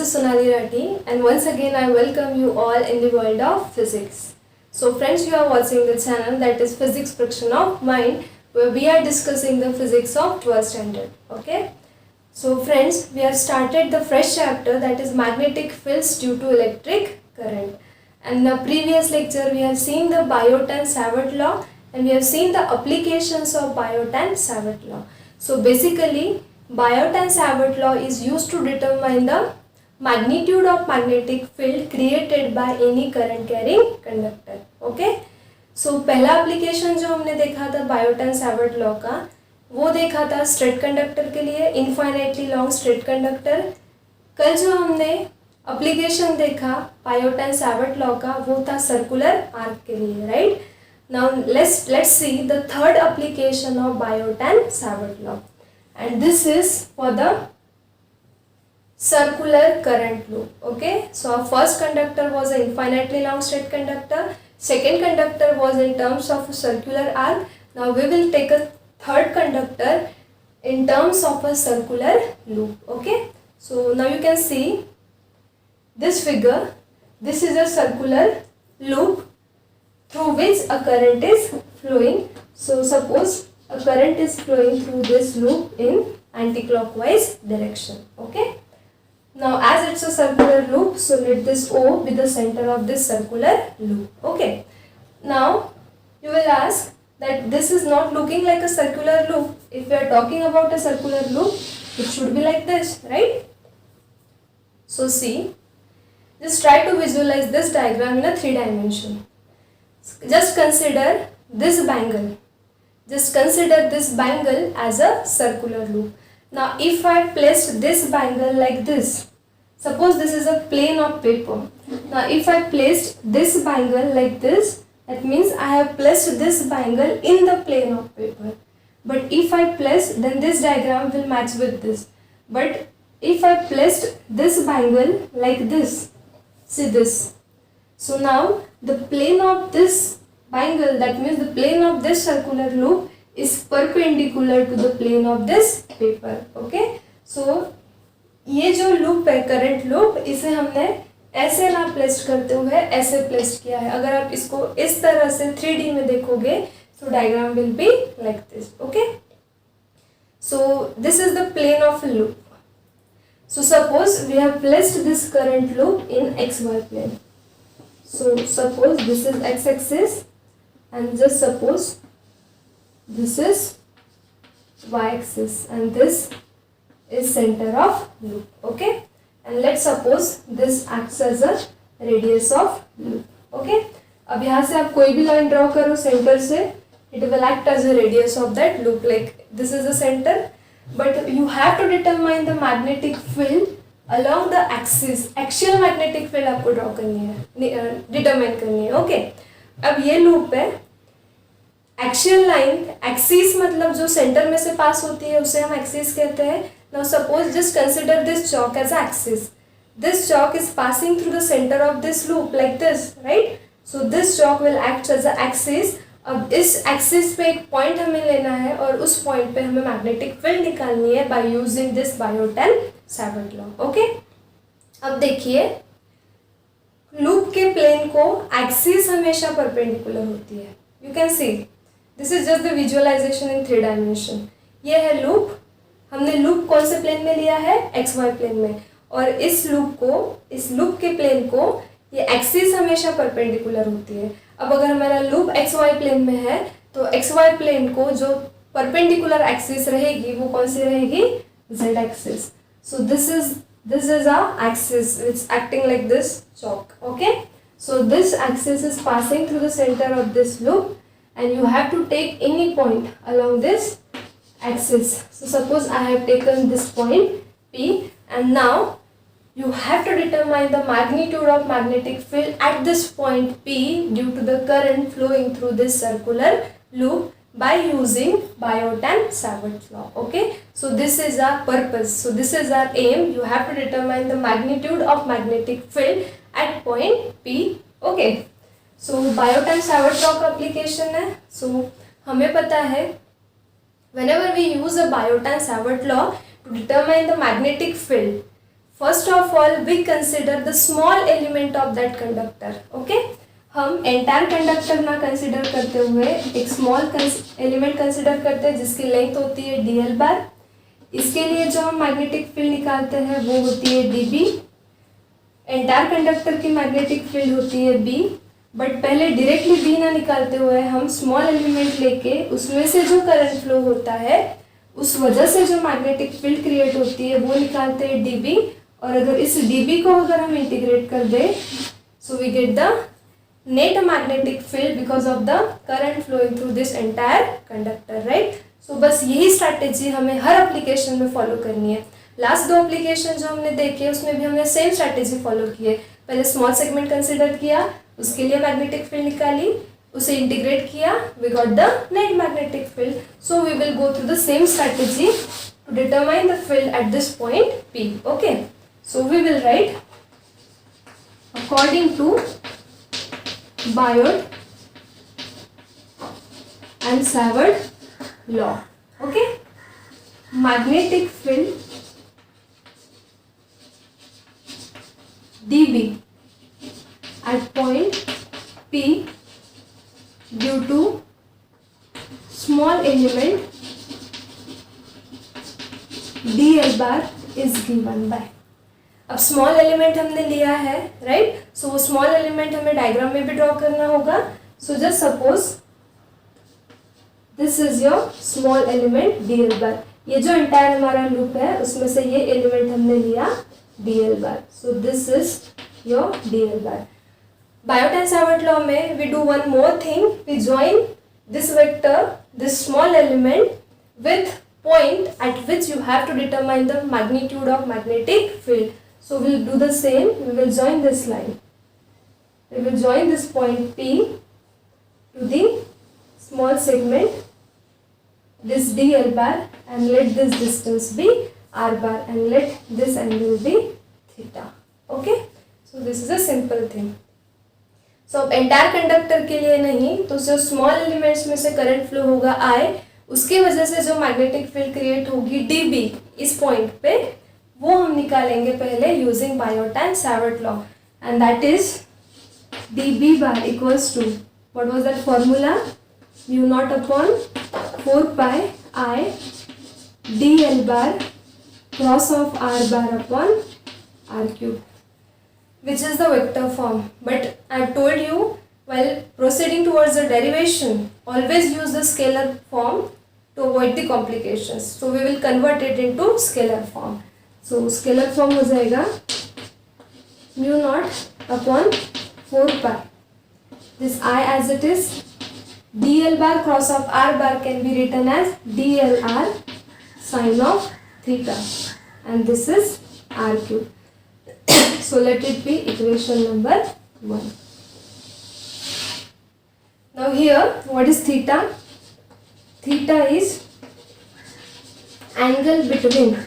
is Sonali Rathi, and once again I welcome you all in the world of physics. So friends, you are watching the channel that is Physics Friction of Mind, where we are discussing the physics of 12th standard. Okay. So friends, we have started the fresh chapter, that is magnetic fields due to electric current. And in the previous lecture we have seen the Biot-Savart law and we have seen the applications of Biot-Savart law. So basically Biot-Savart law is used to determine the magnitude of magnetic field created by any current carrying conductor. Okay. So पहला application जो हमने देखा था Biot-Savart law का, वो देखा था straight conductor के लिए, इनफाइनाइटली लॉन्ग स्ट्रेट कंडक्टर. कल जो हमने एप्लीकेशन देखा Biot-Savart लॉ का, वो था सर्कुलर आर्क के लिए, right. Now let's see the third application of Biot-Savart law, and this is for the circular current loop. Okay, so our first conductor was an infinitely long straight conductor, second conductor was in terms of a circular arc. Now we will take a third conductor in terms of a circular loop. Okay, so now you can see this figure. This is a circular loop through which a current is flowing. So suppose a current is flowing through this loop in anti-clockwise direction. Okay, now as it's a circular loop, so let this O be the center of this circular loop. Okay, now you will ask that this is not looking like a circular loop. If we are talking about a circular loop, it should be like this, right? So see, just try to visualize this diagram in a 3 dimension. Just consider this bangle. Just consider this bangle as a circular loop. Now if I placed this bangle like this, suppose this is a plane of paper. Now if I placed this bangle like this, that means I have placed this bangle in the plane of paper. But if I place, then this diagram will match with this. But if I placed this bangle like this, see this. So now the plane of this bangle, that means the plane of this circular loop is perpendicular to the plane of this paper. Okay, so ये जो loop है current loop, इसे हमने ऐसे ना place करते हुए ऐसे प्लेस किया है. अगर आप इसको इस तरह से 3D में देखोगे तो diagram will be like this. Okay, so this is the plane of loop. So suppose we have placed this current loop in xy plane. So suppose this is x-axis and just suppose this is y-axis and this is center of loop. Okay, and let's suppose this acts as a radius of loop. Okay, अब यहाँ से आप कोई भी line draw करो centre से, it will act as a radius of that loop. Like this is the center, but you have to determine the magnetic field along the axis. Axial magnetic field आपको draw करनी है, determine करनी है. Okay, अब ये loop है. Axial line, axis मतलब जो सेंटर में से पास होती है उसे हम एक्सिस कहते हैं. Now suppose just consider this chalk as axis. This chalk is passing through the centre of this loop like this, right. So this chalk will act as a axis. अब इस एक्सिस पे एक point हमें लेना है और उस point पे हमें मैग्नेटिक फील्ड निकालनी है by using this Biot-Savart law. Okay, अब देखिए लूप के प्लेन को एक्सिस हमेशा परपेंडिकुलर होती है. You can see this is just the visualisation in 3 dimension. ये है लूप. हमने लूप कौन से प्लेन में लिया है, XY प्लेन में, और इस लूप के प्लेन को ये एक्सिस हमेशा परपेंडिकुलर होती है. अब अगर हमारा लूप XY प्लेन में है तो XY प्लेन को जो परपेंडिकुलर एक्सिस रहेगी वो कौन सी रहेगी, Z axis. So this is a axis it's acting like this chalk. Okay, so this axis is passing through the centre of this loop and you have to take any point along this axis. So suppose I have taken this point P, and now you have to determine the magnitude of magnetic field at this point P due to the current flowing through this circular loop by using Biot-Savart law. Okay, so this is our purpose. So this is our aim. You have to determine the magnitude of magnetic field at point P. Okay, so Biot-Savart law का application है. So हमें पता है whenever we use a Biot-Savart law to determine the magnetic field, first of all we consider the small element of that conductor. Okay, हम entire conductor ना consider करते हुए एक स्मॉल एलिमेंट कंसिडर करते हैं जिसकी लेंथ होती है dl बार. इसके लिए जो हम मैग्नेटिक फील्ड निकालते हैं वो होती है dB. एंटायर कंडक्टर की मैग्नेटिक फील्ड होती है B. बट पहले डायरेक्टली B ना निकालते हुए हम स्मॉल एलिमेंट लेके उसमें से जो करंट फ्लो होता है उस वजह से जो मैग्नेटिक फील्ड क्रिएट होती है वो निकालते हैं dB. और अगर इस dB को अगर हम इंटीग्रेट कर दें so we get the net magnetic field because of the current flowing through this entire conductor, right. So बस यही स्ट्रैटेजी हमें हर एप्लीकेशन में फॉलो करनी है. लास्ट 2 एप्लीकेशन जो हमने देखे उसमें भी हमने सेम स्ट्रैटेजी फॉलो की है. पहले स्मॉल सेगमेंट कंसिडर किया, उसके लिए मैग्नेटिक फील्ड निकाली, उसे इंटीग्रेट किया, we got the net magnetic field. So we will go through the same strategy to determine the field at this point P. Okay, so we will write according to Biot and Savard law. Okay, magnetic field dB at point P due to small element dl bar is given by. अब small element हमने लिया है, right. So small element हमें diagram में भी draw करना होगा. So just suppose this is your small element dl बार. ये जो एंटायर हमारा लूप है उसमें से ये एलिमेंट हमने लिया dl बार. So this is your dl बार. बायोट एंड सावर्ट लॉ में we do one more thing, we join this vector, this small element with point at which you have to determine the magnitude of magnetic field. So we'll do the same. We will join this line. We will join this point P to the small segment, this dl bar, and let this distance be r bar, and let this angle be theta. Okay. So this is a simple thing. So अब entire conductor के लिए नहीं तो जो small elements में से current flow होगा I, उसकी वजह से जो मैग्नेटिक फील्ड क्रिएट होगी dB इस पॉइंट पे, वो हम निकालेंगे पहले using Biot and Savart law. And that is dB bar equals to, what was that formula, mu naught upon 4 pi I dl bar cross of r bar upon r cube, which is the vector form. But I have told you while proceeding towards the derivation, always use the scalar form to avoid the complications. So we will convert it into scalar form. So scalar form हो जाएगा mu naught upon 4 pi. This I as it is, dl bar cross of r bar can be written as dlr sine of theta, and this is r cube. So let it be equation number 1. Now here, what is theta? Theta is angle between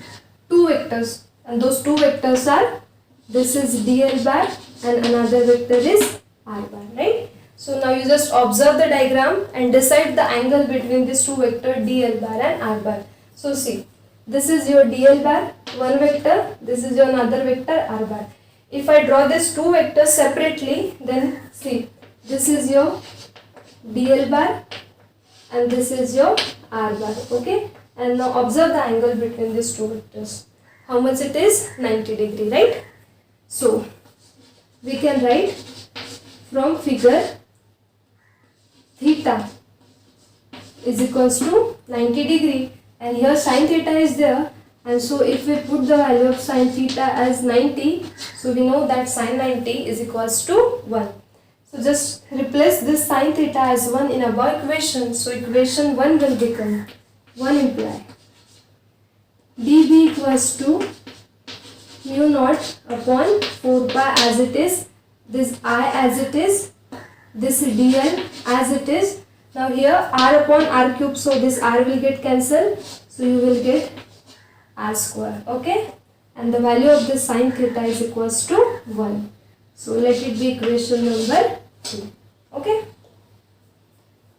two vectors, and those two vectors are, this is dl bar and another vector is r bar, right? So now you just observe the diagram and decide the angle between these two vectors dl bar and r bar. So see, this is your dl bar, one vector, this is your another vector r bar. If I draw these two vectors separately, then see, this is your dl bar and this is your r bar. Okay, and now observe the angle between these two vectors. How much it is? 90 degree, right? So we can write from figure theta is equals to 90 degree, and here sin theta is there, and so if we put the value of sin theta as 90, so we know that sin 90 is equals to 1. So just replace this sin theta as 1 in above equation. So equation 1 will become 1 imply dB equals to mu naught upon 4 pi as it is, this I as it is, this dl as it is. Now here r upon r cube, so this r will get cancelled, so you will get r square. Okay, and the value of this sin theta is equals to 1. So let it be equation number 2. Okay,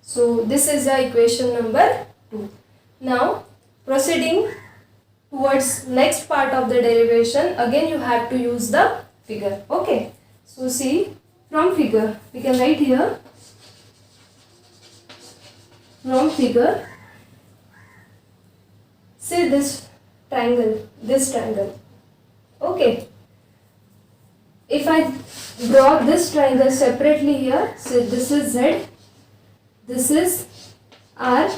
so this is the equation number 2. Now proceeding towards next part of the derivation, again you have to use the figure. Okay, so see, from figure we can write here, from figure, see this triangle. Okay, if I draw this triangle separately here, so this is Z, this is R,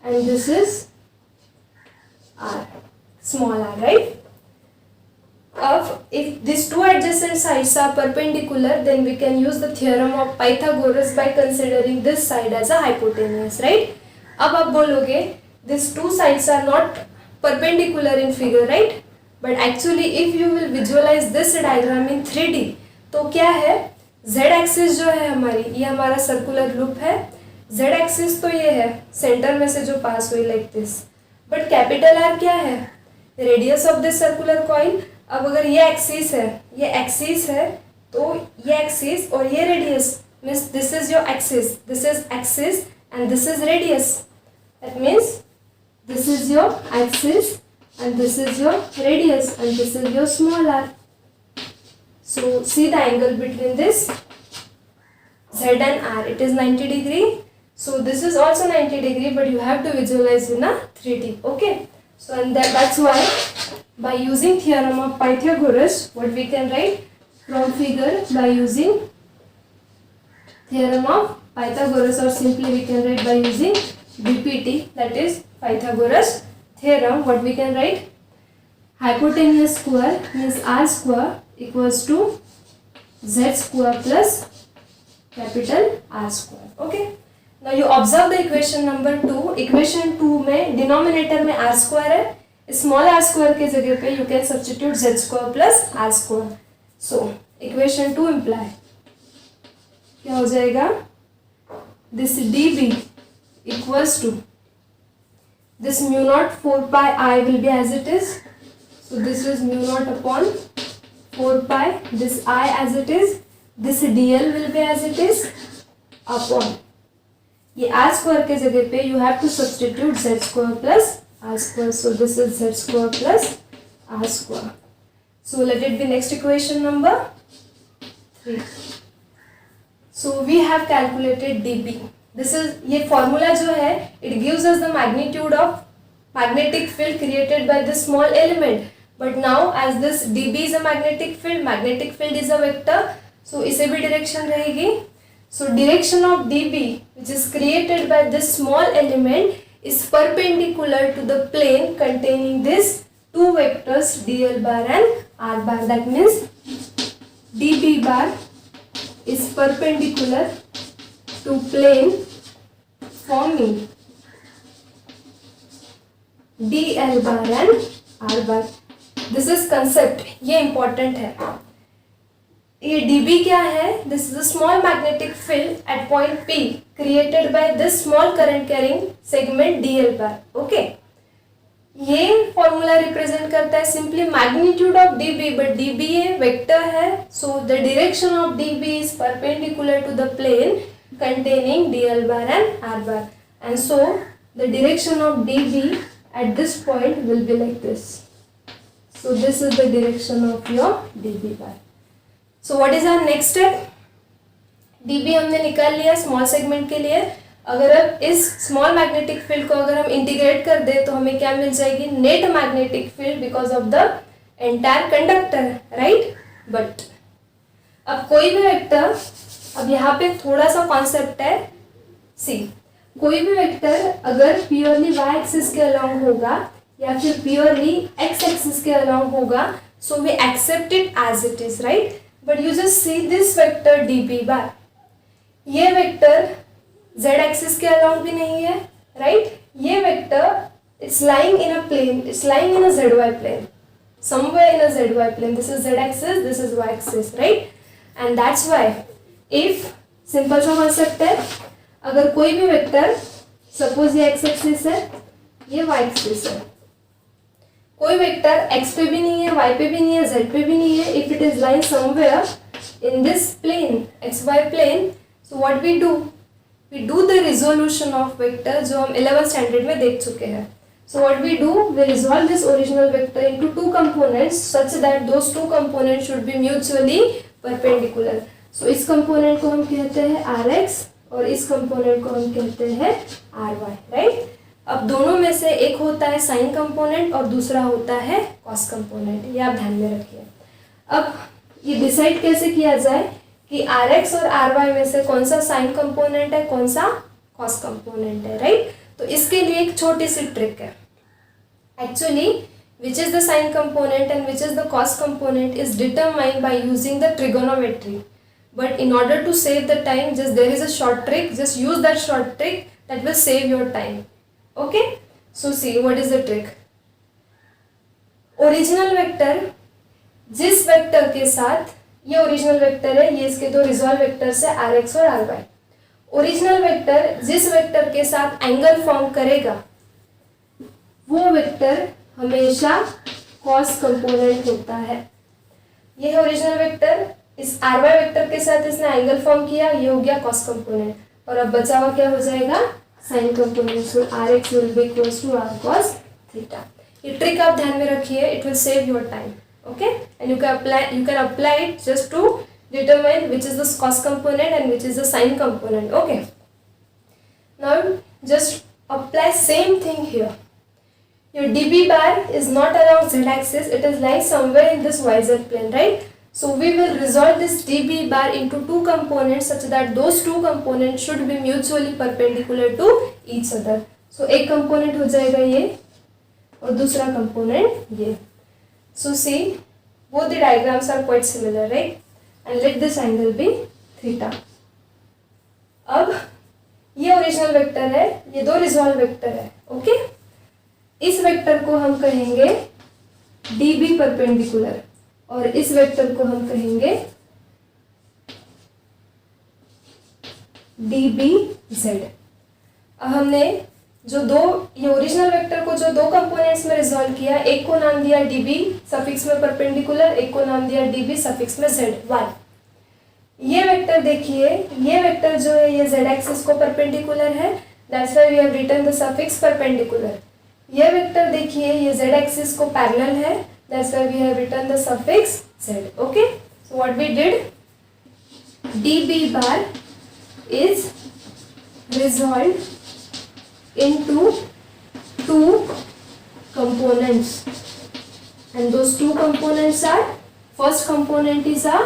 and this is R, small r, right? If these two adjacent sides are perpendicular, then we can use the theorem of Pythagoras by considering this side as a hypotenuse, right? अब आप बोलोगे these two sides are not perpendicular in figure, right? But actually if you will visualize this diagram in 3D, तो क्या है, z axis जो है हमारी, ये हमारा सर्कुलर लूप है, z एक्सिस तो ये है सेंटर में से जो पास हुई like this, but capital R क्या है, radius of this circular coil. अब अगर ये एक्सिस है तो ये एक्सिस और ये radius means this is your axis, this is axis and this is radius. That means this is your axis and this is your radius and this is your small r. So see the angle between this Z and R, it is 90 degree. So this is also 90 degree, but you have to visualize in a 3D. Okay, so and that's why by using theorem of Pythagoras, what we can write from figure, by using theorem of Pythagoras, or simply we can write by using BPT, that is Pythagoras theorem, what we can write, hypotenuse square means r square equals to z square plus capital R square. Okay, now you observe the equation number 2. equation 2 में denominator में r square है, small r square के जगह पे you can substitute z square plus r square. So equation 2 imply क्या हो जाएगा, this dB equals to this mu naught 4 pi I will be as it is. So this is mu naught upon 4 pi, this I as it is, this dl will be as it is upon, ये r square के जगह पे you have to substitute z square plus r square. So this is z square plus r square. So let it be next equation number 3. So we have calculated dB. This is, ये formula जो है, it gives us the magnitude of magnetic field created by this small element. But now as this dB is a magnetic field is a vector, so इसे भी direction रहेगी. So direction of dB which is created by this small element is perpendicular to the plane containing this two vectors dl bar and r bar. That means dB bar is perpendicular to plane forming dl bar and r bar. This is concept, ये important है. ये dB क्या है, this is a small magnetic field at point P created by this small current carrying segment dl bar. Okay, ये formula represent करता है simply magnitude of dB, but dB ये vector है, so the direction of dB is perpendicular to the plane containing dl bar and r bar, and so the direction of dB at this point will be like this. So this is the direction of your dB bar. So what is our next step? dB हमने निकाल लिया small segment के लिए. अगर अब इस small magnetic field को अगर हम इंटीग्रेट कर दे तो हमें क्या मिल जाएगी, net magnetic field because of the entire conductor, right. But अब कोई भी वेक्टर, अब यहाँ पे थोड़ा सा कॉन्सेप्ट है. सी, कोई भी वेक्टर अगर प्योरली y एक्सिस के अलोंग होगा या फिर प्योरली x एक्सिस के अलोंग होगा, so we accept it as it is, right. But you just see this vector dB bar, ये वेक्टर z एक्सिस के अलोंग भी नहीं है, राइट. ये vector it's lying in a plane, it's lying in a zy plane, somewhere in a zy plane. This is z axis, this is y axis, right. And that's why if simple सा concept है, अगर कोई भी vector suppose ये x axis है, ये y axis है, कोई वेक्टर x पे भी नहीं है, y पे भी नहीं है, z पे भी नहीं है, if it is lying somewhere in this plane xy plane, so what we do the resolution of vector जो हम 11th स्टैंडर्ड में देख चुके हैं. So what we do, we resolve this original vector into two components such that those two components should be mutually perpendicular. So इस component को हम कहते हैं Rx और इस component को हम कहते हैं Ry, right? अब दोनों में से एक होता है sin component और दूसरा होता है cos component, ये आप ध्यान में रखिए। अब ये डिसाइड कैसे किया जाए कि Rx और Ry में से कौन सा sin component है, कौन सा cos component है, राइट? तो इसके लिए एक छोटी सी ट्रिक है। Actually, which is the sin component and which is the cos component is determined by using the trigonometry. But in order to save the time, just there is a short trick. Just use that short trick that will save your time. Okay? So see what is the trick. Original vector, जिस vector के साथ ये original vector है, ये इसके दो resolve vectors है Rx और Ry. ओरिजिनल वेक्टर जिस वेक्टर के साथ एंगल फॉर्म करेगा वो वेक्टर हमेशा cos कंपोनेंट होता है। ये है ओरिजिनल वेक्टर, इस Ry वेक्टर के साथ इसने एंगल फॉर्म किया, ये हो गया cos कंपोनेंट, और अब बचा हुआ क्या हो जाएगा, sin component. So Rx will be equals to R cos theta. ये ट्रिक आप ध्यान में रखिए, it will save your time, okay? And you can apply it just to determine which is the cos component and which is the sin component, okay? Now just apply same thing here. Your dB bar is not along z axis, it is lying somewhere in this yz plane, right? So we will resolve this dB bar into two components such that those two components should be mutually perpendicular to each other. So एक component हो जाएगा ये और दूसरा component ये. So see, both the diagrams are quite similar, right? And let this angle be theta. अब ये original vector है, ये दो रिजॉल्व वेक्टर है, ओके? इस वेक्टर को हम कहेंगे dB परपेंडिकुलर और इस वेक्टर को हम कहेंगे dBz। अब हमने जो दो ये ओरिजिनल वेक्टर को जो दो कंपोनेंट्स में रिजॉल्व किया, एक को नाम दिया dB सफिक्स में परपेंडिकुलर, एक को नाम दिया dB सफिक्स में z, y। ये वेक्टर देखिए, ये वेक्टर जो है ये z एक्सिस को परपेंडिकुलर है, that's why we have written the suffix perpendicular. ये वेक्टर देखिए ये z एक्सिस को पैरेलल है, that's why we have written the suffix z, okay? So what we did, dB bar is resolved into two components and those two components are, first component is a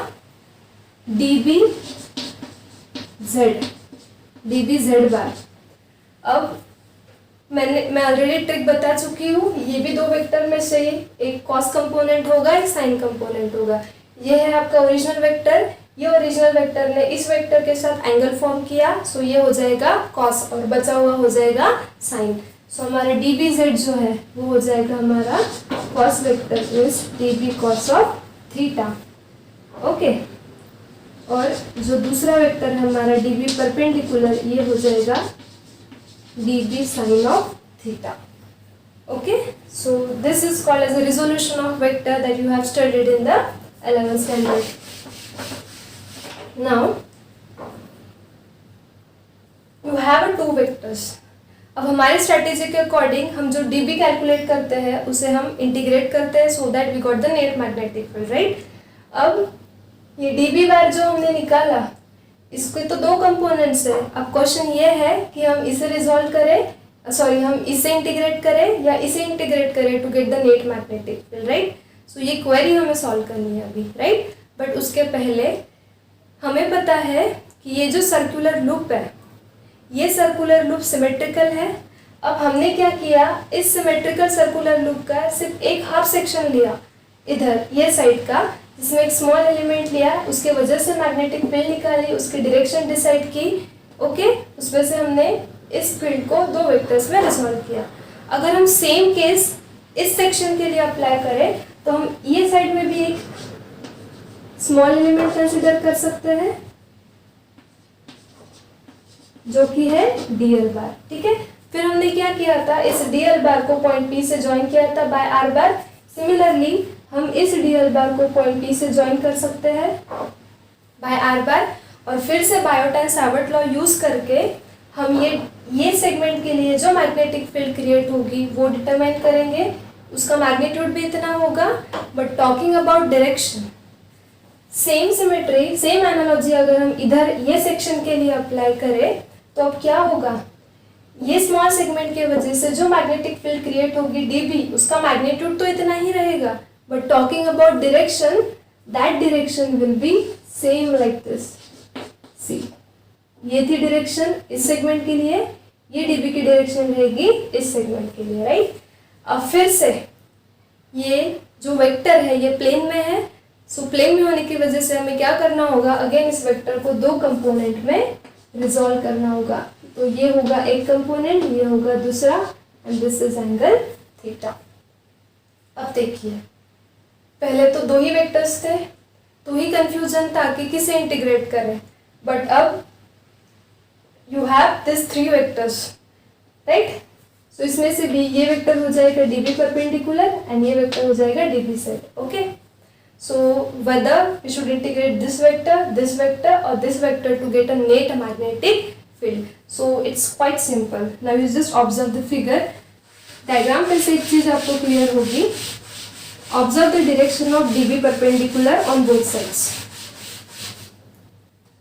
dBz bar। अब मैं already trick बता चुकी हूँ, ये भी दो vector में से एक cos कंपोनेंट होगा, एक sin कंपोनेंट होगा। ये है आपका ओरिजिनल वेक्टर, ये ओरिजिनल वेक्टर ने इस वेक्टर के साथ एंगल फॉर्म किया, सो ये हो जाएगा cos और बचा हुआ हो जाएगा sin। सो हमारा dBz जो है वो हो जाएगा हमारा cos vector is dB cos of theta, okay? और जो दूसरा वेक्टर है हमारा dB परपेंडिकुलर, ये हो जाएगा dB sin of theta, okay? So this is called as a resolution of vector that you have studied in the 11th standard। Now you have two vectors। अब हमारे स्ट्रेटेजी के according हम जो dB calculate करते हैं उसे हम integrate करते हैं so that we got the net magnetic field, right? अब ये dB बार जो हमने निकाला, इसके तो दो कंपोनेंट्स है। अब क्वेश्चन ये है कि हम इसे रिजॉल्व करें, सॉरी हम इसे इंटीग्रेट करें या इसे इंटीग्रेट करें to get the net magnetic field, right? So ये क्वेरी हमें सॉल्व करनी है अभी, राइट? बट उसके पहले हमें पता है कि ये जो सर्कुलर लूप है, ये सर्कुलर लूप सिमेट्रिकल है। अब हमने क्या किया, इस सिमेट्रिकल सर्कुलर लूप का सिर्फ एक हाफ सेक्शन लिया इधर ये साइड का, जिसमें एक स्मॉल एलिमेंट लिया, उसके वजह से मैग्नेटिक फील्ड निकाली, उसकी डायरेक्शन डिसाइड की, ओके? उसमें से हमने इस फील्ड को दो वेक्टर्स में रिजॉल्व किया। अगर हम सेम केस इस सेक्शन के लिए अप्लाई करें तो हम ये साइड में भी एक स्मॉल एलिमेंट कंसिडर कर सकते हैं जो कि है dl बार, ठीक है? फिर हमने क्या किया था, इस dl बार को पॉइंट P से ज्वाइन किया था बाय r बार। सिमिलरली हम इस dl बार को पॉइंट P से ज्वाइन कर सकते हैं बाय r बार, और फिर से Biot and Savart law use करके हम ये ये सेगमेंट के लिए जो मैग्नेटिक फील्ड क्रिएट होगी वो डिटरमाइन करेंगे, उसका मैग्नीट्यूड भी इतना होगा। But talking about direction, same symmetry, same analogy अगर हम इधर ये सेक्शन के लिए अप्लाई करें तो अब क्या होगा, ये स्मॉल सेगमेंट के वजह से जो मैग्नेटिक फील्ड क्रिएट होगी डीबी, उसका मैग्नीट्यूड तो इतना ही रहेगा, but talking about direction, that direction will be same like this. See, ये थी डायरेक्शन इस सेगमेंट के लिए, ये डीबी की डायरेक्शन रहेगी इस सेगमेंट के लिए, राइट। अब फिर से ये जो वेक्टर है ये प्लेन में है, सो प्लेन में होने की वजह से हमें क्या करना होगा, अगेन इस वेक्टर को दो कंपोनेंट में रिजॉल्व करना होगा। तो ये होगा एक कंपोनेंट, ये होगा दूसरा, and this is angle theta. अब देखिए, पहले तो दो ही वेक्टर्स थे तो ही कंफ्यूजन था कि किसे इंटीग्रेट करें, बट अब you have this three vectors, right. So इसमें से भी ये वेक्टर हो जाएगा डीबी परपेंडिकुलर एंड ये वेक्टर हो जाएगा DB set, okay. So whether we should integrate this vector और this vector to get a net magnetic field. So it's quite simple. Now you just observe the figure. Diagram पे से एक चीज आपको clear होगी, observe the direction of DB perpendicular on both sides.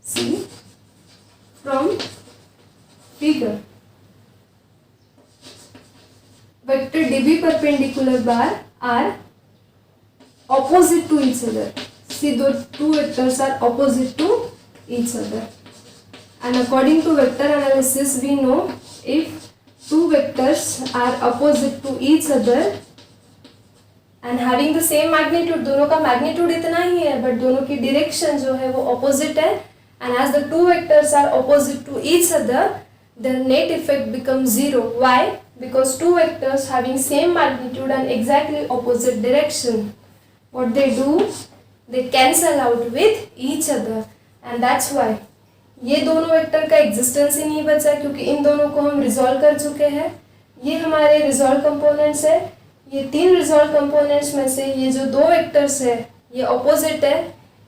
See from figure, vector db perpendicular bar are opposite to each other. See, those two vectors are opposite to each other, and according to vector analysis we know if two vectors are opposite to each other and having the same magnitude, दोनों का magnitude इतना ही है but दोनों की direction जो है वो opposite है, and as the two vectors are opposite to each other, the net effect becomes zero. Why? Because two vectors having same magnitude and exactly opposite direction, what they do, they cancel out with each other, and that's why ये दोनों vector का existence ही नहीं बचा, क्योंकि इन दोनों को हम resolve कर चुके हैं। ये हमारे रिजॉल्व कंपोनेंट्स है, ये तीन रिजॉल्व कंपोनेंट्स में से ये जो दो वेक्टर्स है ये ऑपोजिट है,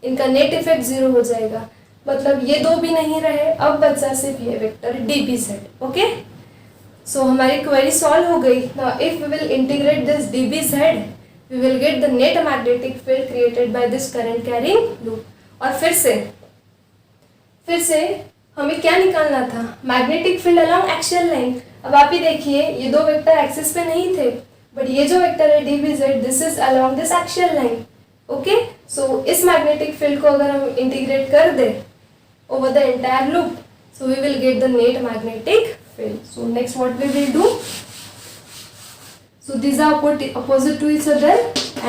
इनका नेट इफेक्ट जीरो हो जाएगा, मतलब ये दो भी नहीं रहे, अब बचा सिर्फ ये वेक्टर डीबी सेट, ओके। सो हमारी क्वेरी सॉल्व हो गई। Now if we will integrate this d b z, we will get the net magnetic field created by this current carrying loop. और फिर से हमें क्या निकालना था, magnetic field along axial line. अब आप ही देखिए, ये दो वेक्टर एक्सिस पे नहीं थे, बट ये जो वेक्टर है DB Z, this is along this axial line, okay. So इस मैग्नेटिक फील्ड को अगर हम इंटीग्रेट कर दे over the entire loop, so we will get the net magnetic field. So next what we will do, so these are opposite to each other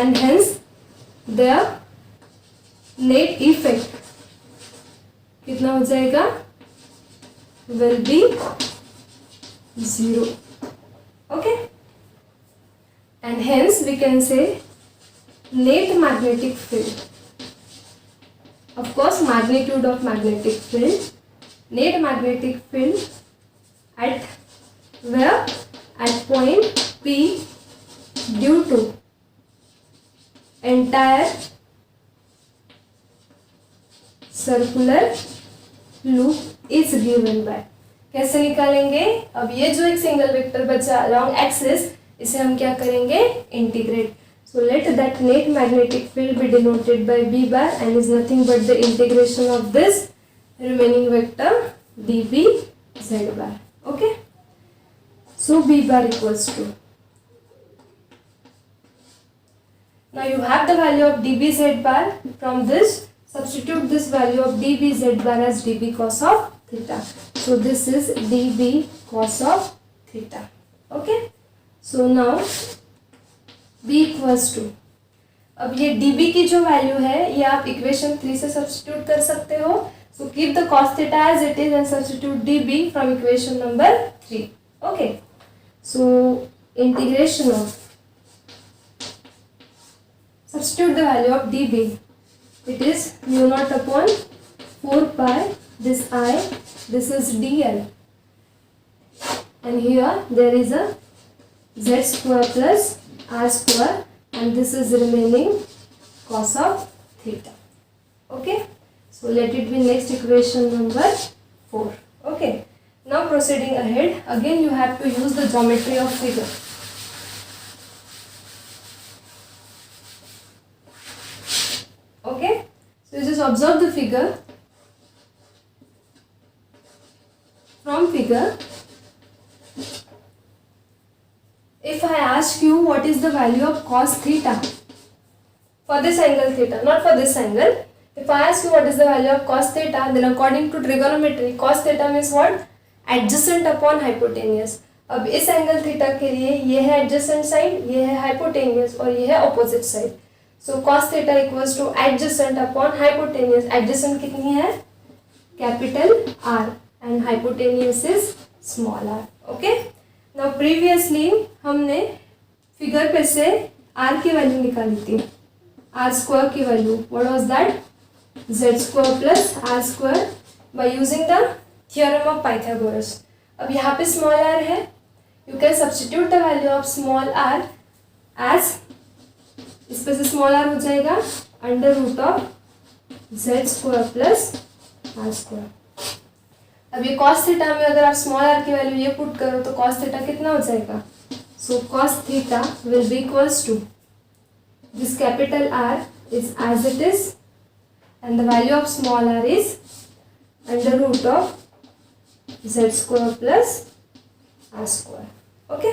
and hence their net effect कितना हो जाएगा, will be zero, okay, and hence we can say net magnetic field. Of course, magnitude of magnetic field, net magnetic field at where, at point P, due to entire circular loop is given by। कैसे निकालेंगे, अब ये जो एक single vector बचा along axis, इसे हम क्या करेंगे, integrate. So let that net magnetic field be denoted by B bar and is nothing but the integration of this remaining vector dB Z bar, okay. So B bar equals to, now you have the value of dB Z bar, from this substitute this value of dB Z bar as dB cos of theta. So this is dB cos of theta, okay. So now B equals to, अब ये dB की जो value है ये आप equation 3 से substitute कर सकते हो। So keep the cos theta as it is and substitute dB from equation number 3, okay. So integration of, substitute the value of dB, it is mu naught upon 4 pi this I, this is dl, and here there is a z square plus r square and this is remaining cos of theta, okay. So let it be next equation number 4, okay. Now proceeding ahead, again you have to use the geometry of figure. Okay, so just observe the figure. From figure, if I ask you what is the value of cos theta for this angle theta, not for this angle, if I ask you what is the value of cos theta, then according to trigonometry cos theta means what? Adjacent upon hypotenuse. अब इस angle theta के लिए ये है adjacent side, ये है hypotenuse और ये है ऑपोजिट साइड. सो cos theta equals two adjacent upon hypotenuse. Adjacent कितनी है? Capital R and hypotenuse is small r. Okay. Now previously हमने फिगर पे से r की वैल्यू निकाली थी. r स्क्वायर की value what was that? z square plus r square by using the theorem of Pythagoras. अब यहाँ पे small r है. You can substitute the value of small r as इस पे से small r हो जाएगा under root of z square plus r square. अब ये cos थीटा में अगर आप स्मॉल r की वैल्यू ये पुट करो तो cos थीटा कितना हो जाएगा? So cos theta will be equals to this capital R is as it is and the value of small r is under root of z square plus r square. Okay,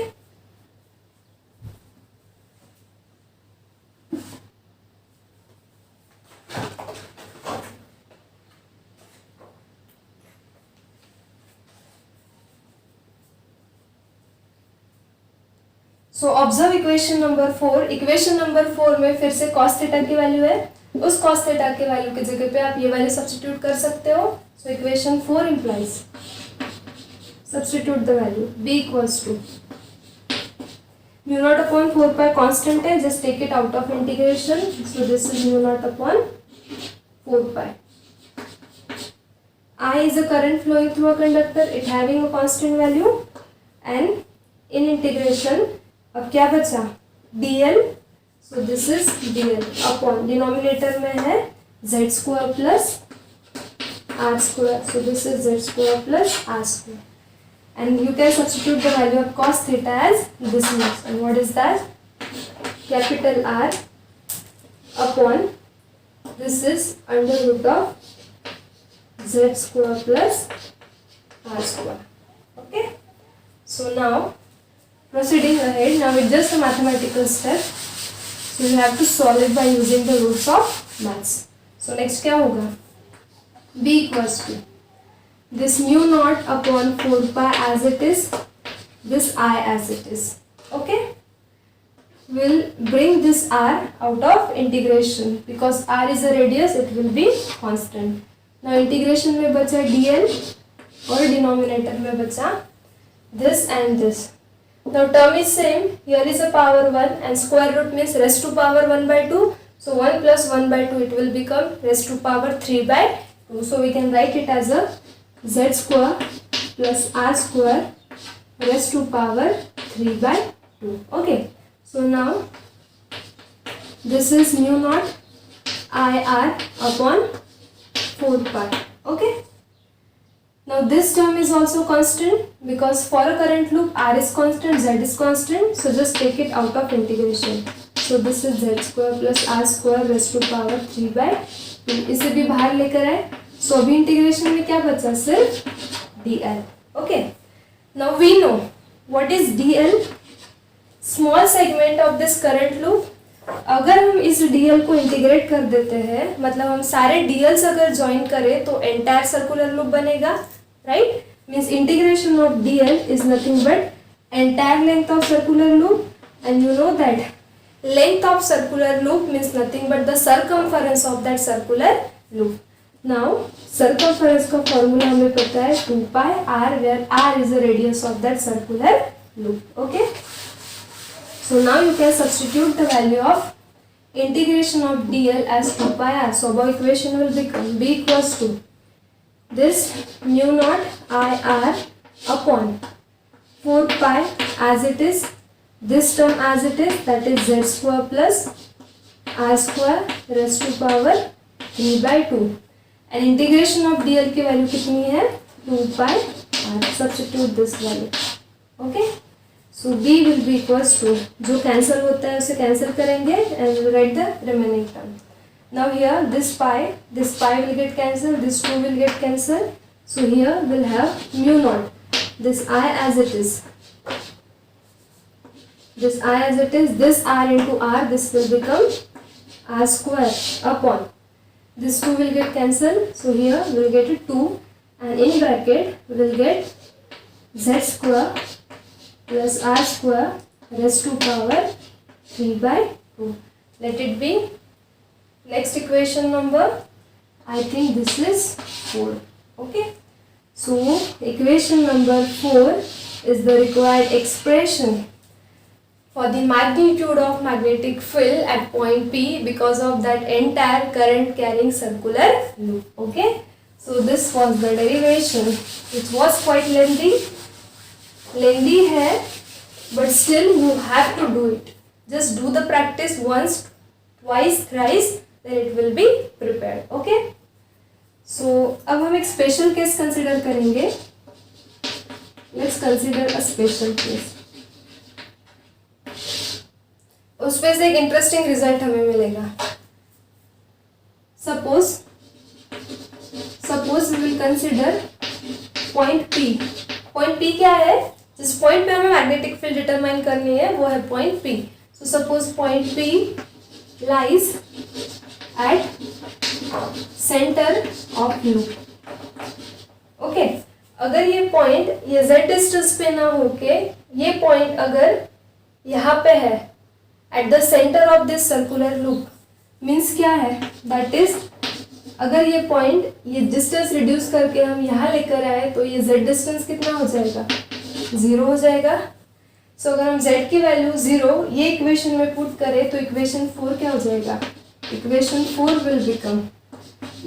so observe equation number 4. Equation number 4 में फिर से cos theta की value है. उस cos theta की value की जगह पे आप ये वैल्यू सब्स्टिट्यूट कर सकते हो. So equation 4 implies substitute the value b equals to mu naught upon 4 pi constant है, just take it out of integration. So this is mu naught upon 4 pi. I is a current flowing through a conductor, it having a constant value, and in integration अब क्या बचा? dl. So this is dl upon denominator में है z square plus r square. So this is z square plus r square and you can substitute the value of cos theta as this much. And what is that? Capital R upon this is under root of z square plus r square. Okay, so now proceeding ahead, now it's just a mathematical step, so you have to solve it by using the rules of maths. So next क्या होगा? b equals to this mu naught upon 4 pi as it is, this I as it is. Okay, will bring this r out of integration because r is a radius, it will be constant. Now integration में बचा dl और denominator में बचा this and this. Now term is same. Here is a power 1 and square root means raised to power 1 by 2. So 1 plus 1 by 2 it will become raised to power 3 by 2. So we can write it as a z square plus r square raised to power 3 by 2. Okay. So now this is mu naught IR upon 4 pi. Okay. Now this term is also constant because for a current loop R is constant, Z is constant. So just take it out of integration. So this is Z square plus R square raised to power 3 by 2. इसे भी बाहर लेकर आए. So अभी integration में क्या बचा? सिर्फ dl. Okay. Now we know what is dl. Small segment of this current loop. अगर हम इस dl को इंटीग्रेट कर देते हैं, मतलब हम सारे dls अगर ज्वाइन करें तो एंटायर सर्कुलर लूप बनेगा, right? Means integration of dl is nothing but entire length of circular loop and you know that length of circular loop means nothing but the circumference of that circular loop. Now circumference का formula हमें पता है 2 pi r where r is the radius of that circular loop. Okay. So now you can substitute the value of integration of dl as 2 pi r. So our equation will become b equals to this mu naught I r upon 4 pi as it is, this term as it is, that is z square plus r square raised to power 3 by 2. And integration of dl की value कितनी है? 2 pi r. Substitute this value. Okay. So b will be equals to, जो cancel होता है उसे cancel करेंगे and we'll write the remaining term. Now here this pi will get cancelled, this 2 will get cancelled. So here we'll have mu naught. This I as it is. This I as it is. This r into r. This will become r square upon. This 2 will get cancelled. So here we'll get a 2, and in bracket we will get z square plus r square raised to power 3 by 2. Let it be. Next equation number, I think this is 4. Okay. So equation number 4 is the required expression for the magnitude of magnetic field at point P because of that entire current carrying circular loop. Okay. So this was the derivation. It was quite lengthy है, but still you have to do it. Just do the practice once, twice, thrice, then it will be prepared. Okay. So अब हम एक special case consider करेंगे. Let's consider a special case. उस पे से एक interesting result हमें मिलेगा. Suppose we will consider point P. Point P क्या है? जिस पॉइंट पे हमें मैग्नेटिक फील्ड डिटरमाइन करनी है वो है point P. So suppose point P lies at center of loop. Okay. अगर ये पॉइंट ये z डिस्टेंस पे ना होके ये पॉइंट अगर यहाँ पे है at the center of this circular loop, means क्या है? That is, अगर ये पॉइंट ये डिस्टेंस रिड्यूस करके हम यहाँ लेकर आए तो ये z डिस्टेंस कितना हो जाएगा? 0 हो जाएगा. सो अगर हम z की वैल्यू 0 ये इक्वेशन में पुट करें तो इक्वेशन 4 क्या हो जाएगा? Equation 4 will become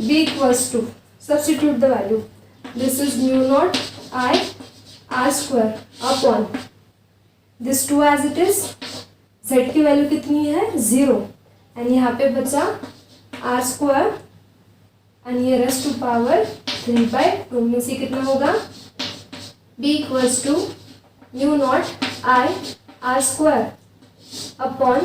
b equals to, substitute the value, this is mu naught i r square upon this 2 as it is. z की वैल्यू कितनी है? 0, एंड यहाँ पे बचा r स्क्वायर एंड ये रेस्ट टू पावर 3 by 2 में से कितना होगा? b equals to mu naught I r square upon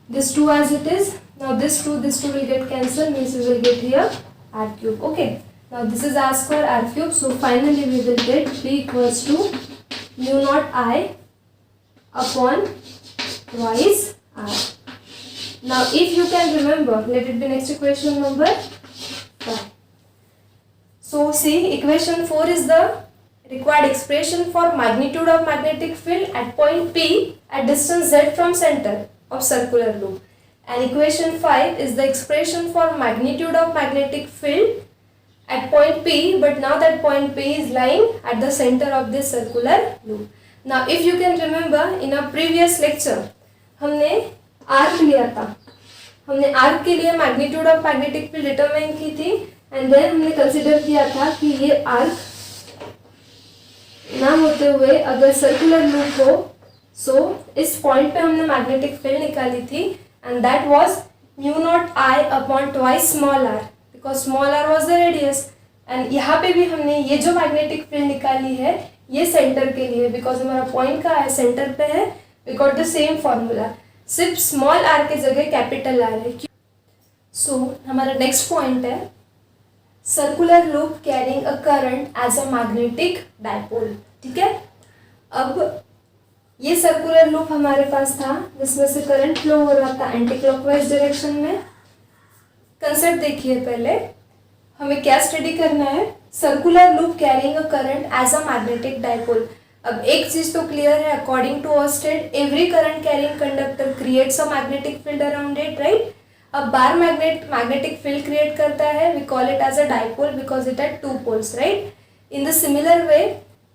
this 2 as it is. Now this 2 will get cancelled, means we will get here r cube. Okay. Now this is r square r cube. So finally we will get b equals to mu naught I upon twice r. Now if you can remember, let it be next equation number 5. So see, equation 4 is the required expression for magnitude of magnetic field at point P at distance z from center of circular loop, and equation 5 is the expression for magnitude of magnetic field at point P, but now that point P is lying at the center of this circular loop. Now if you can remember, in a previous lecture हमने arc लिया था. हमने arc के लिए magnitude of magnetic field determine की थी, and then हमने consider किया था कि ये arc ना होते हुए अगर सर्कुलर लूप हो, सो इस पॉइंट पे हमने मैग्नेटिक फील्ड निकाली थी, and that was mu naught I upon twice small r, because small r was the radius. And यहाँ पे भी हमने ये जो मैग्नेटिक फील्ड निकाली है ये सेंटर के लिए, बिकॉज हमारा पॉइंट का है सेंटर पे है, we got the same formula, सिर्फ स्मॉल आर के जगह कैपिटल आर है. सो हमारा नेक्स्ट पॉइंट है circular loop carrying a current as a magnetic dipole. ठीक है. अब ये सर्कुलर लूप हमारे पास था जिसमें से करंट फ्लो हो रहा था एंटी क्लॉकवाइज डायरेक्शन में. कंसेप्ट देखिए, पहले हमें क्या स्टडी करना है? Circular loop carrying a current as a magnetic dipole. अब एक चीज तो क्लियर है, according to our state every current carrying conductor creates a magnetic field around it, right. अब बार मैग्नेटिक फील्ड क्रिएट करता है, we call it as a dipole because it had 2 poles, right. In the similar way,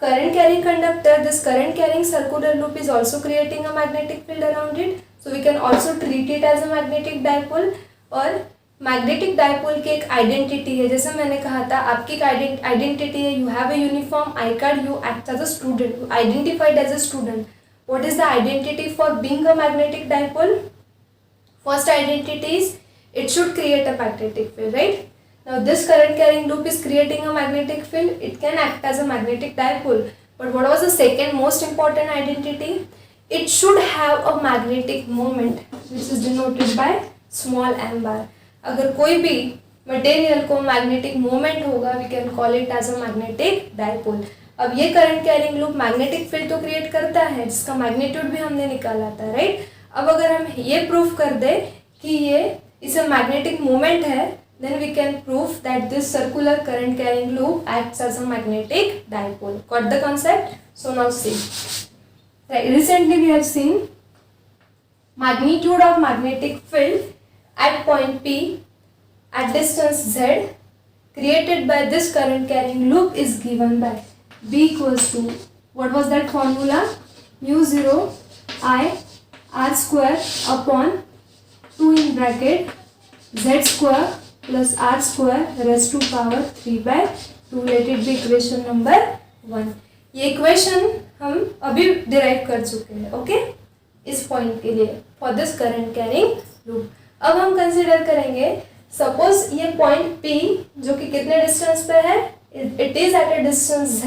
current carrying conductor, this current carrying circular loop is also creating a magnetic field around it, so we can also treat it as a magnetic dipole. और magnetic dipole की एक identity है, जैसे मैंने कहा था आपकी एक आइडेंटिटी है, you have a uniform I card, you act as a student, you identified as a student. What is the identity for being a magnetic dipole? First identity is it should create a magnetic field, right? Now this current carrying loop is creating a magnetic field. It can act as a magnetic dipole. But what was the second most important identity? It should have a magnetic moment, which is denoted by small m bar. अगर कोई भी material को magnetic moment होगा, we can call it as a magnetic dipole. अब ये current carrying loop magnetic field तो create करता है, जिसका मैग्नीट्यूड भी हमने निकाला था, राइट. अब अगर हम ये प्रूफ कर दे कि ये इसे मैग्नेटिक मोमेंट है, then we can prove that this circular current carrying loop acts as a magnetic dipole. Got the concept? So now see. Right, recently we have seen magnitude of magnetic field at point P at distance z created by this current carrying loop is given by B equals to, what was that formula? Mu 0 I r square upon 2 in bracket z square plus r square raised to power 3 by 2. Let it be equation number 1. ये equation हम अभी derive कर चुके हैं, okay, इस point के लिए for this current carrying loop. अब हम कंसिडर करेंगे, सपोज ये पॉइंट P जो कि कितने डिस्टेंस पे है, it is at a distance z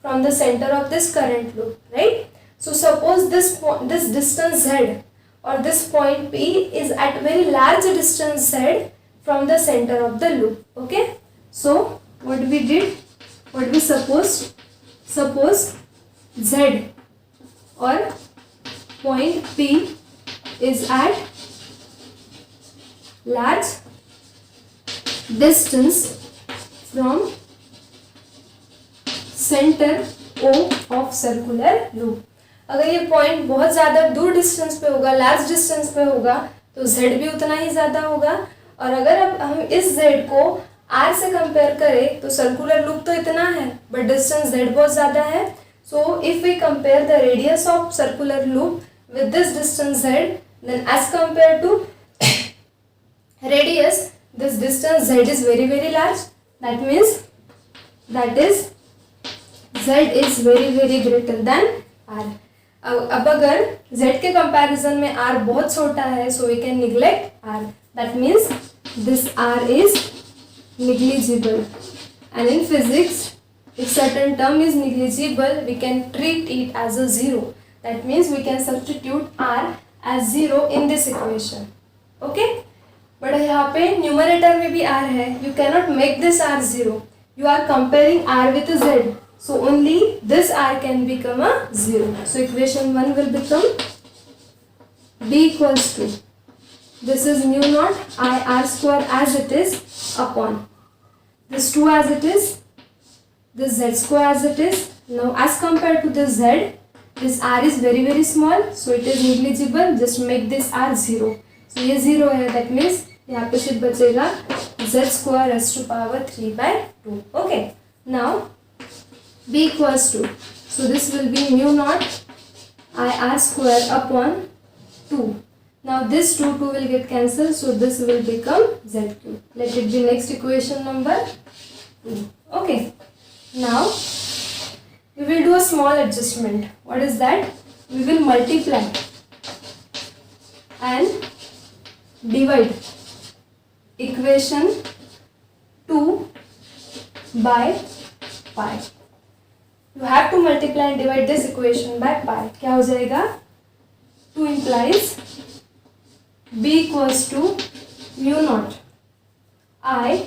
from the centre of this current loop, right. So suppose this distance z or this point P is at very large distance z from the center of the loop. Okay, so what we did, what we suppose z or point P is at large distance from center O of circular loop. अगर ये point बहुत ज़्यादा दूर distance पे होगा, large distance पे होगा, तो z भी उतना ही ज़्यादा होगा. और अगर अब हम इस z को r से कंपेयर करें तो सर्कुलर लूप तो इतना है बट डिस्टेंस z बहुत ज़्यादा है. So if we compare the radius of circular loop with this distance z, then as compare to radius this distance z is very very large. That means that is z is very very greater than r. अब अगर z के comparison में r बहुत छोटा है, so we can neglect r. That means this r is negligible. And in physics, if certain term is negligible, we can treat it as a zero. That means we can substitute r as zero in this equation. Okay? But यहाँ पे numerator में भी r है. You cannot make this r zero. You are comparing r with z. So only this r can become a 0. So equation 1 will become B equals to, this is mu naught I r square as it is upon this 2 as it is, this z square as it is. Now as compared to this z, this r is very very small, so it is negligible. Just make this r 0. So ये 0 है, that means यहाँ पे सिर्फ बचेगा z square raised to power 3 by 2. Okay, now B equals to, so this will be mu naught I r square upon 2. Now this 2 will get cancelled, so this will become z cube. Let it be next equation number 2. Okay, now we will do a small adjustment. What is that? We will multiply and divide equation 2 by pi. You have to multiply and divide this equation by pi. क्या हो जाएगा? 2 implies b equals to mu naught I,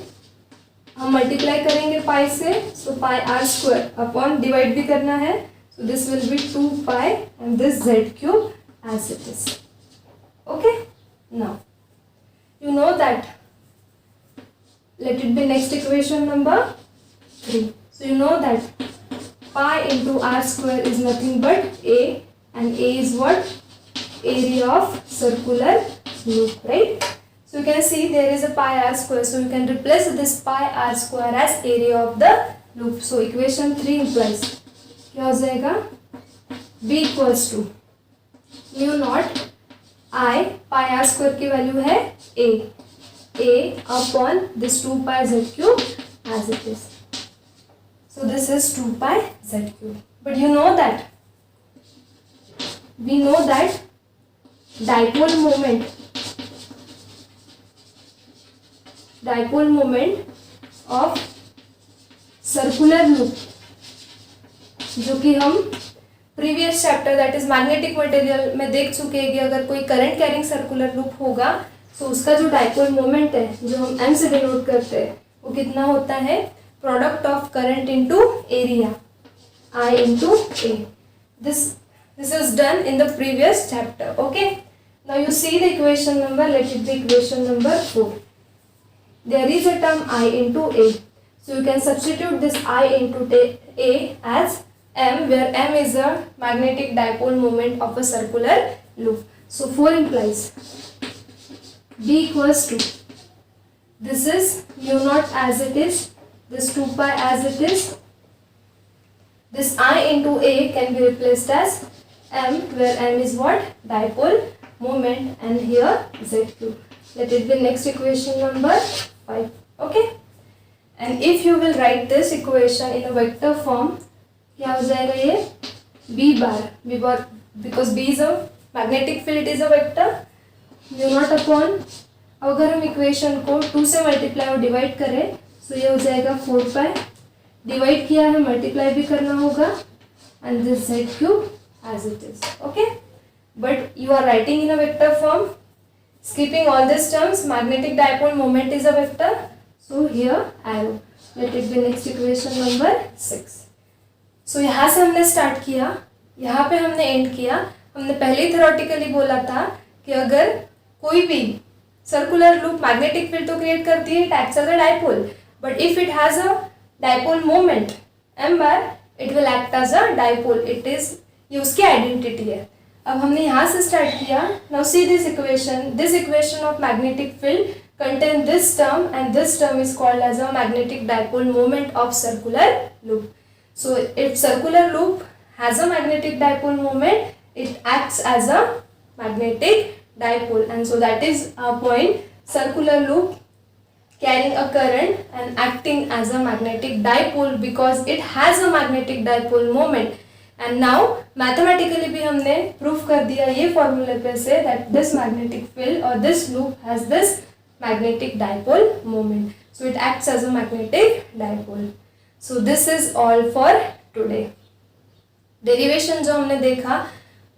हम multiply करेंगे pi से, so pi r square upon divide भी करना है, so this will be 2 pi and this z cube as it is. Okay, now you know that, let it be next equation number 3. So you know that pi into r square is nothing but a, and a is what? Area of circular loop, right? So you can see there is a pi r square, so you can replace this pi r square as area of the loop. So equation 3 implies क्या हो जाएगा? b equals to mu naught I, pi r square की value है a upon this 2 pi z cube as it is. So this is 2 pi z cube. But you know that, we know that dipole moment of circular loop, जो कि हम previous chapter that is magnetic material में देख चुके हैं कि अगर कोई करंट कैरिंग सर्कुलर लूप होगा तो उसका जो डाइपोल मोमेंट है जो हम एम से डिनोट करते हैं वो कितना होता है, product of current into area, I into A. This is done in the previous chapter. Okay. Now you see the equation number. Let it be equation number 4. There is a term I into A. So you can substitute this I into A as M, where M is a magnetic dipole moment of a circular loop. So 4 implies B equals to, this is mu naught as it is, this 2 pi as it is. This I into A can be replaced as M, where M is what? Dipole moment, and here ZQ. Let it be next equation number 5. Okay. And if you will write this equation in a vector form, क्या हो जाएगा ये? B bar, because B is a magnetic field is a vector. mu naught upon, अगर हम equation को 2 से multiply और divide करें तो ये हो जाएगा 4 पाई, डिवाइड किया है मल्टीप्लाई भी करना होगा, and this z cube as it is. Okay, but you are writing in a vector form, skipping all this terms. Magnetic dipole moment is a vector, so here arrow. Let it be next equation number 6. सो यहाँ से हमने start किया, यहाँ पे हमने and किया. हमने पहले ही थ्योरेटिकली बोला था कि अगर कोई भी सर्कुलर लूप मैग्नेटिक फील्ड तो क्रिएट करती है, it acts as a dipole, but if it has a dipole moment m bar, it will act as a dipole. It is, ये उसकी आइडेंटिटी है. अब हमने यहाँ से स्टार्ट किया. Now see this equation of magnetic field contain this term, and this term is called as a magnetic dipole moment of circular loop. So if circular loop has a magnetic dipole moment, it acts as a magnetic dipole, and so that is our point. Circular loop carrying a current and acting as a magnetic dipole because it has a magnetic dipole moment. And now mathematically भी हमने proof कर दिया ये formula पे से that this magnetic field or this loop has this magnetic dipole moment. So it acts as a magnetic dipole. So this is all for today. Derivation जो हमने देखा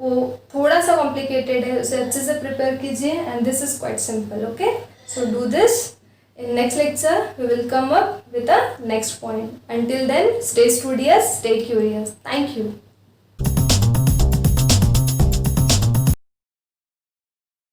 वो थोड़ा सा complicated है, उसे अच्छे से prepare कीजिए, and this is quite simple. Okay, so do this. In next lecture, we will come up with a next point. Until then, stay studious, stay curious. Thank you.